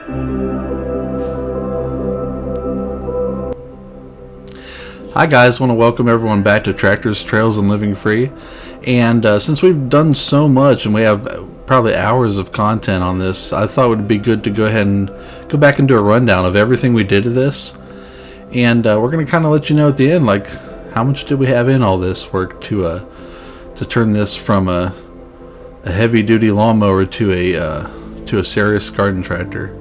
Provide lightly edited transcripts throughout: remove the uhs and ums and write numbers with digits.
Hi guys, want to welcome everyone back to Tractors, Trails, and Living Free. And since we've done so much and we have probably hours of content on this, I thought it would be good to go ahead and go back and do a rundown of everything we did to this. And we're going to kind of let you know at the end, like, how much did we have in all this work to turn this from a heavy-duty lawnmower to a serious garden tractor.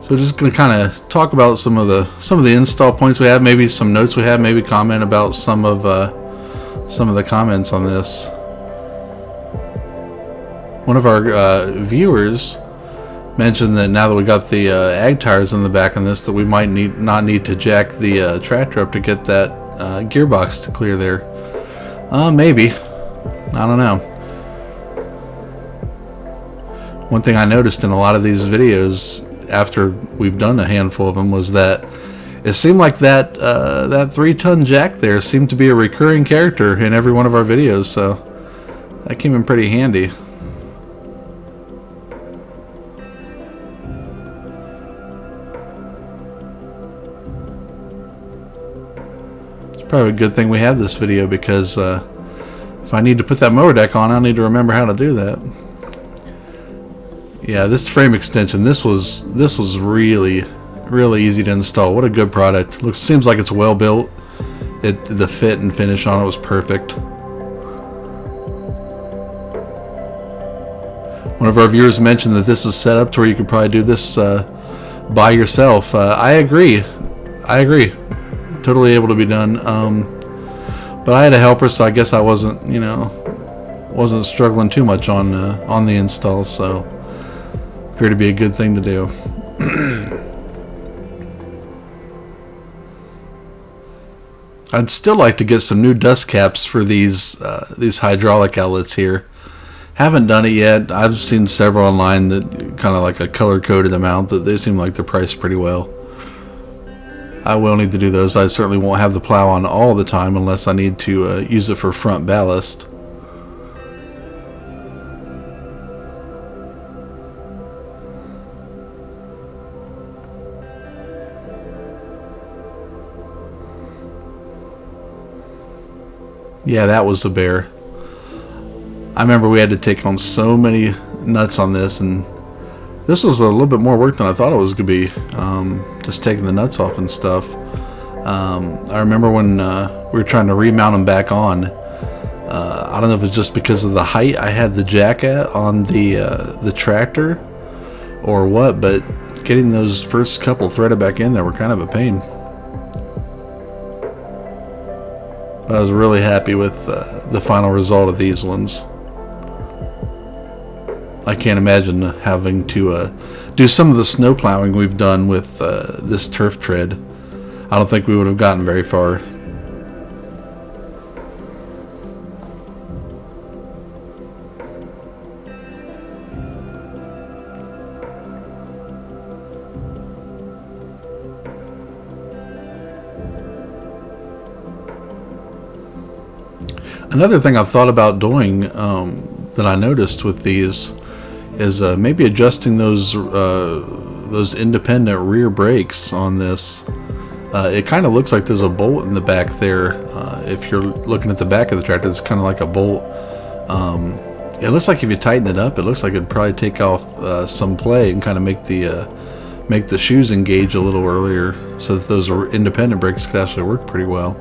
So we're just going to kind of talk about some of the install points we have, maybe some notes we have, maybe comment about some of the comments on this. One of our viewers mentioned that now that we got the ag tires in the back on this, that we might not need to jack the tractor up to get that gearbox to clear there. Maybe. I don't know. One thing I noticed in a lot of these videos after we've done a handful of them was that it seemed like that 3-ton jack there seemed to be a recurring character in every one of our videos, so that came in pretty handy. It's probably a good thing we have this video, because if I need to put that mower deck on, I'll need to remember how to do that. Yeah, this frame extension, this was really easy to install. What a good product. Seems like it's well built. The fit and finish on it was perfect. One of our viewers mentioned that this is set up to where you could probably do this by yourself. I agree. Totally able to be done. But I had a helper, so I guess I wasn't struggling too much on the install, so appeared to be a good thing to do. I'd still like to get some new dust caps for these hydraulic outlets here. Haven't done it yet. I've seen several online that kind of like a color coded them out, that they seem like they're priced pretty well. I will need to do those. I certainly won't have the plow on all the time unless I need to use it for front ballast. Yeah, that was a bear. I remember we had to take on so many nuts on this, and this was a little bit more work than I thought it was going to be, just taking the nuts off and stuff. I remember when we were trying to remount them back on. I don't know if it's just because of the height I had the jack at on the tractor or what, but getting those first couple threaded back in there were kind of a pain. I was really happy with the final result of these ones. I can't imagine having to do some of the snow plowing we've done with this turf tread. I don't think we would have gotten very far. Another thing I've thought about doing that I noticed with these is maybe adjusting those independent rear brakes on this. It kind of looks like there's a bolt in the back there. If you're looking at the back of the tractor, it's kind of like a bolt. It looks like if you tighten it up, it looks like it'd probably take off some play and kind of make the shoes engage a little earlier, so that those independent brakes could actually work pretty well.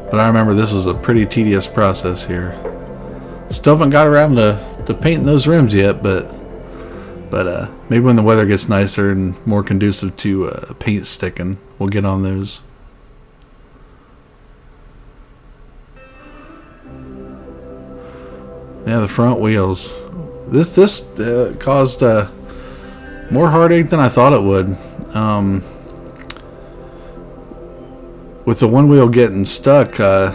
But I remember this was a pretty tedious process here. Still haven't got around to painting those rims yet, but maybe when the weather gets nicer and more conducive to paint sticking, we'll get on those. Yeah, the front wheels. This caused more heartache than I thought it would. With the one wheel getting stuck, I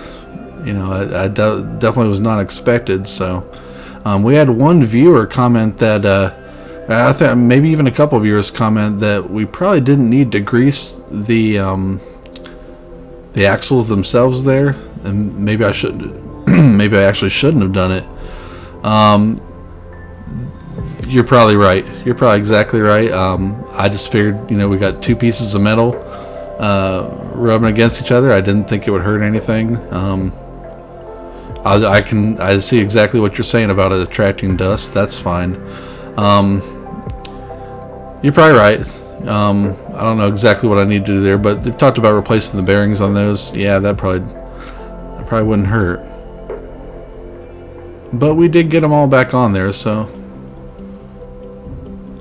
definitely was not expected. So we had one viewer comment that I think maybe even a couple of viewers comment that we probably didn't need to grease the axles themselves there, and maybe I shouldn't. Maybe I actually shouldn't have done it. You're probably right. You're probably exactly right. I just figured, we got two pieces of metal rubbing against each other. I didn't think it would hurt anything. I see exactly what you're saying about it attracting dust. That's fine. You're probably right. I don't know exactly what I need to do there, but they've talked about replacing the bearings on those. Yeah, that probably wouldn't hurt. But we did get them all back on there, so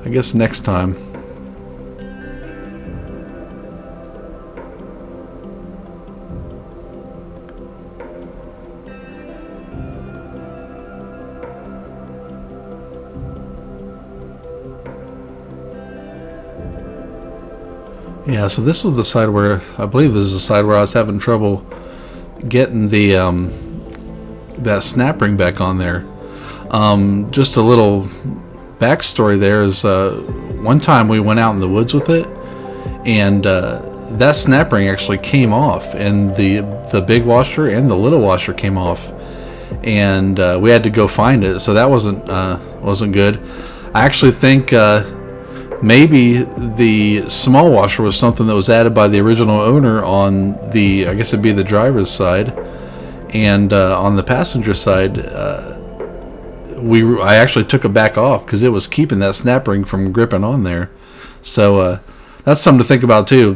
I guess next time. Yeah, so this was the side where, I believe this is the side where I was having trouble getting the that snap ring back on there. Just a little backstory there is one time we went out in the woods with it, and that snap ring actually came off, and the big washer and the little washer came off, and we had to go find it. So that wasn't good. I actually think maybe the small washer was something that was added by the original owner on the, I guess it'd be the driver's side, and on the passenger side, I actually took it back off because it was keeping that snap ring from gripping on there. So that's something to think about too.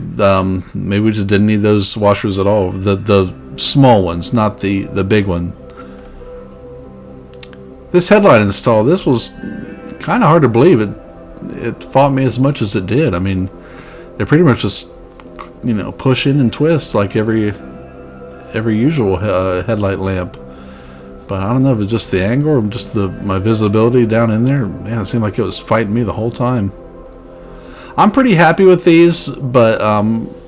Maybe we just didn't need those washers at all. The small ones, not the big one. This headlight install, this was kind of hard to believe. It fought me as much as it did. I mean, they pretty much just, push in and twist like every usual headlight lamp. But I don't know if it's just the angle or just my visibility down in there. Man, it seemed like it was fighting me the whole time. I'm pretty happy with these, but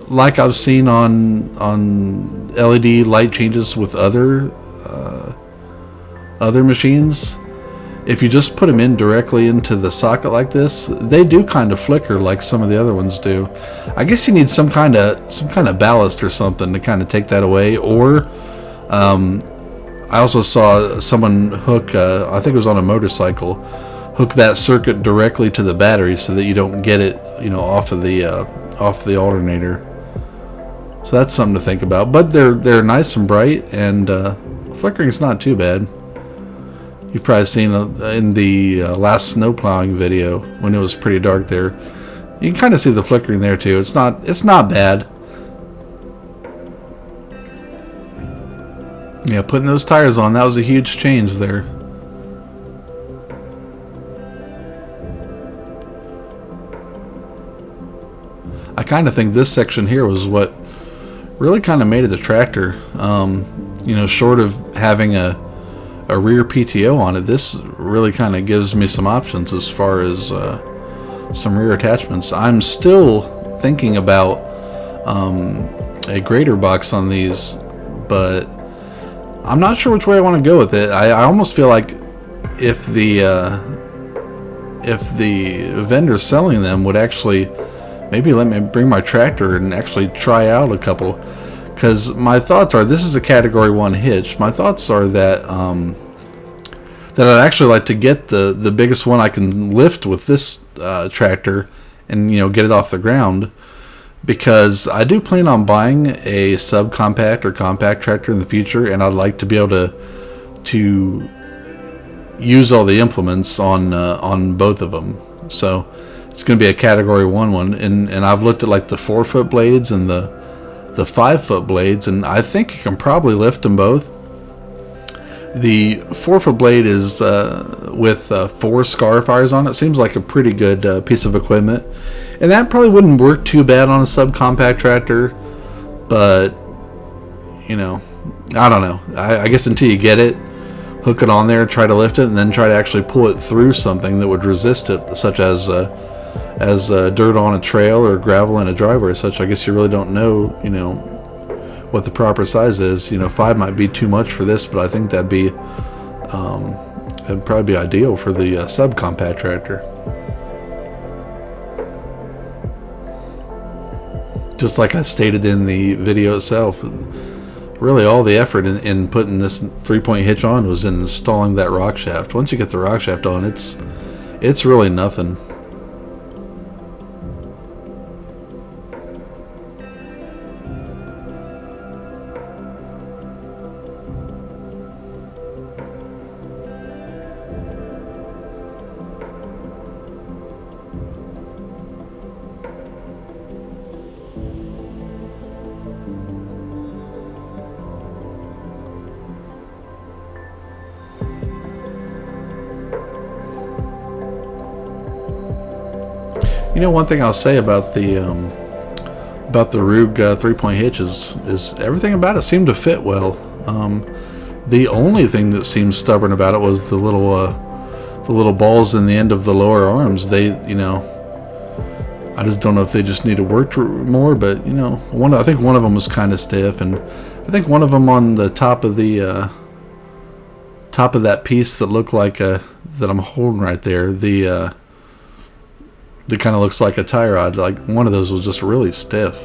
like I've seen on LED light changes with other machines, if you just put them in directly into the socket like this, they do kind of flicker like some of the other ones do. I guess you need some kind of ballast or something to kind of take that away. Or I also saw someone hook, I think it was on a motorcycle, hook that circuit directly to the battery so that you don't get it, off the alternator. So that's something to think about. But they're nice and bright, and flickering's not too bad. You've probably seen in the last snow plowing video when it was pretty dark there. You can kind of see the flickering there too. It's not bad. Yeah, putting those tires on, that was a huge change there. I kind of think this section here was what really kind of made it a tractor. Short of having a rear PTO on it, this really kind of gives me some options as far as some rear attachments. I'm still thinking about a grader box on these, but I'm not sure which way I want to go with it. I almost feel like if the vendor selling them would actually maybe let me bring my tractor and actually try out a couple. Because my thoughts are, this is a Category 1 hitch. My thoughts are that that I'd actually like to get the biggest one I can lift with this tractor and get it off the ground, because I do plan on buying a subcompact or compact tractor in the future, and I'd like to be able to use all the implements on both of them. So it's going to be a Category 1 one, and I've looked at like the 4-foot blades and the 5-foot blades, and I think you can probably lift them both. The 4-foot blade is with 4 scarifiers on it. Seems like a pretty good piece of equipment, and that probably wouldn't work too bad on a subcompact tractor. But I don't know. I guess until you get it, hook it on there, try to lift it, and then try to actually pull it through something that would resist it, such as dirt on a trail or gravel in a driveway or such. I guess you really don't know, what the proper size is. 5 might be too much for this, but I think that'd probably be ideal for the subcompact tractor. Just like I stated in the video itself, really all the effort in putting this 3-point hitch on was in installing that rock shaft. Once you get the rock shaft on, it's it's really nothing. You know, one thing I'll say about the Rug 3-point hitch is everything about it seemed to fit well. The only thing that seemed stubborn about it was the little balls in the end of the lower arms. They, you know, I just don't know if they just need to work more. But you know, I think one of them was kind of stiff, and I think one of them on the top of the top of that piece that looked like that I'm holding right there, that kind of looks like a tie rod. Like one of those was just really stiff.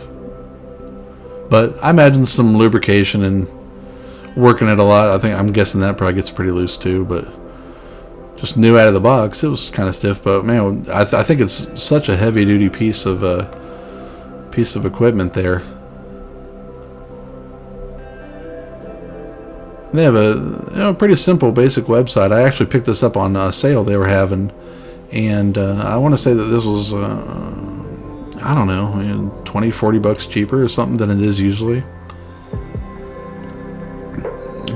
But I imagine some lubrication and working it a lot. I'm guessing that probably gets pretty loose too. But just new out of the box, it was kind of stiff. But man, I think it's such a heavy duty piece of equipment there. They have a pretty simple, basic website. I actually picked this up on a sale they were having. And I want to say that this was, I don't know, $20-$40 cheaper or something than it is usually.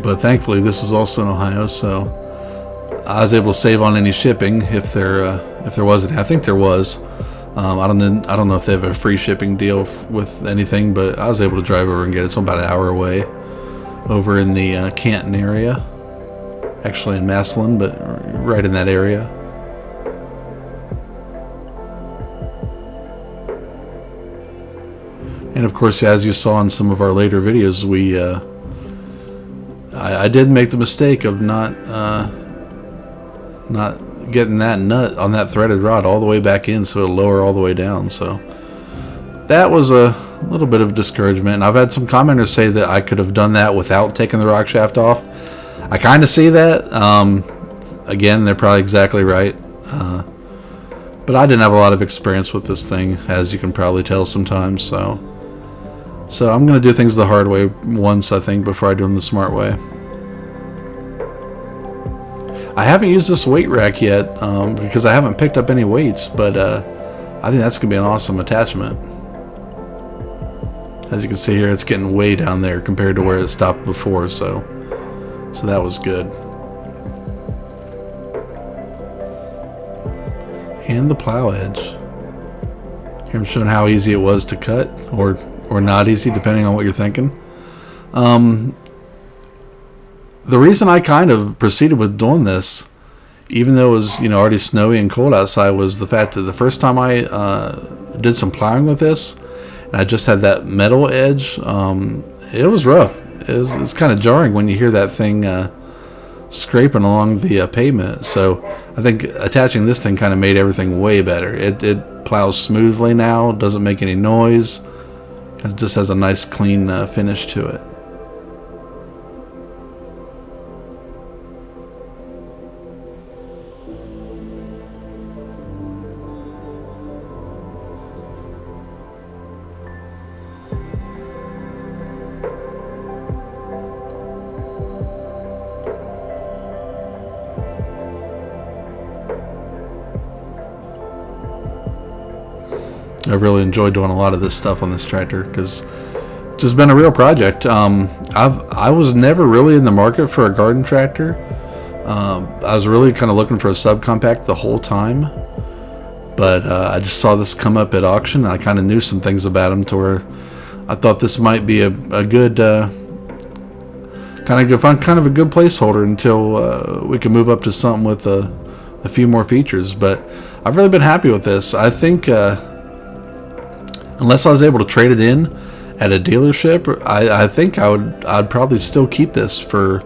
But thankfully, this is also in Ohio, so I was able to save on any shipping if there was any. I think there was. I don't know if they have a free shipping deal with anything, but I was able to drive over and get it. It's about an hour away, over in the Canton area, actually in Massillon, but right in that area. And of course, as you saw in some of our later videos, I did make the mistake of not getting that nut on that threaded rod all the way back in, so it'll lower all the way down. So that was a little bit of discouragement. And I've had some commenters say that I could have done that without taking the rock shaft off. I kind of see that. Again, they're probably exactly right. But I didn't have a lot of experience with this thing, as you can probably tell sometimes. So I'm going to do things the hard way once, I think, before I do them the smart way. I haven't used this weight rack yet because I haven't picked up any weights, but I think that's going to be an awesome attachment. As you can see here, it's getting way down there compared to where it stopped before, so that was good. And the Plow Edge. Here I'm showing how easy it was to cut, or not easy, depending on what you're thinking. The reason I kind of proceeded with doing this, even though it was already snowy and cold outside, was the fact that the first time I did some plowing with this, and I just had that metal edge, it was rough. It's kind of jarring when you hear that thing scraping along the pavement. So I think attaching this thing kind of made everything way better. It plows smoothly now, doesn't make any noise. It just has a nice clean finish to it. I've really enjoyed doing a lot of this stuff on this tractor because it's just been a real project. I was never really in the market for a garden tractor. I was really kind of looking for a subcompact the whole time, but I just saw this come up at auction, and I kind of knew some things about them to where I thought this might be a good kind of a good placeholder until we can move up to something with a few more features. But I've really been happy with this. I think unless I was able to trade it in at a dealership, I think I'd probably still keep this for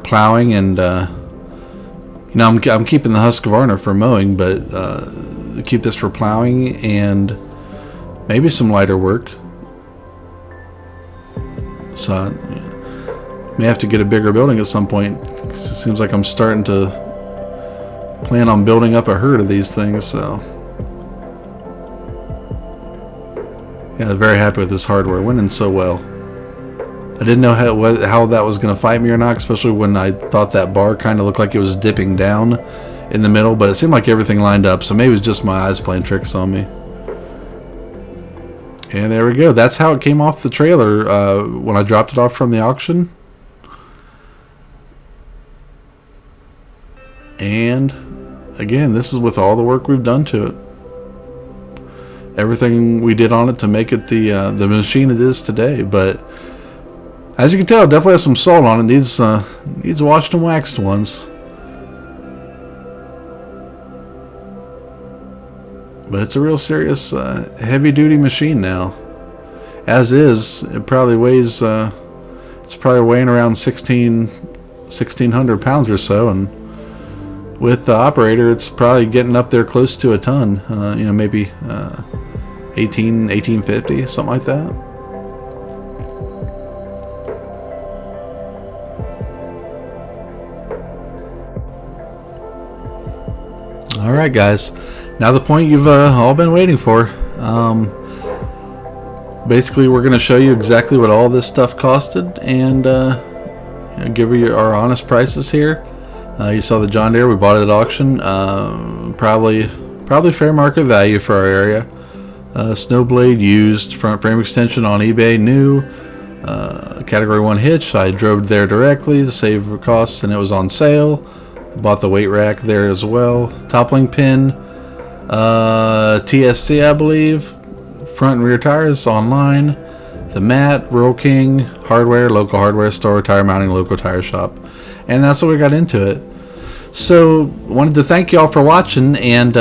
plowing, and I'm keeping the Husqvarna for mowing, but keep this for plowing and maybe some lighter work. So I may have to get a bigger building at some point, because it seems like I'm starting to plan on building up a herd of these things, so yeah, very happy with this hardware. Went in so well. I didn't know how that was going to fight me or not, especially when I thought that bar kind of looked like it was dipping down in the middle, but it seemed like everything lined up, so maybe it was just my eyes playing tricks on me. And there we go. That's how it came off the trailer when I dropped it off from the auction. And again, this is with all the work we've done to it. Everything we did on it to make it the machine it is today. But as you can tell, it definitely has some salt on it. Needs washed and waxed once. But it's a real serious heavy-duty machine now. As is, it probably weighs, it's probably weighing around 1,600 pounds or so, and with the operator, it's probably getting up there close to a ton. You know, maybe 1850, something like that. All right, guys. Now the point you've all been waiting for. Basically, we're going to show you exactly what all this stuff costed, and give you our honest prices here. You saw the John Deere we bought it at auction. Probably fair market value for our area. Snowblade used, front frame extension on eBay new. Category 1 hitch. I drove there directly to save costs, and it was on sale. Bought the weight rack there as well. Toppling pin. TSC, I believe. Front and rear tires online. The mat, Rural King, hardware, local hardware store, tire mounting, local tire shop. And that's what we got into it. So, wanted to thank y'all for watching, and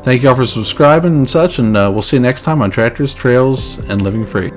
thank y'all for subscribing and such, and we'll see you next time on Tractors, Trails, and Living Free.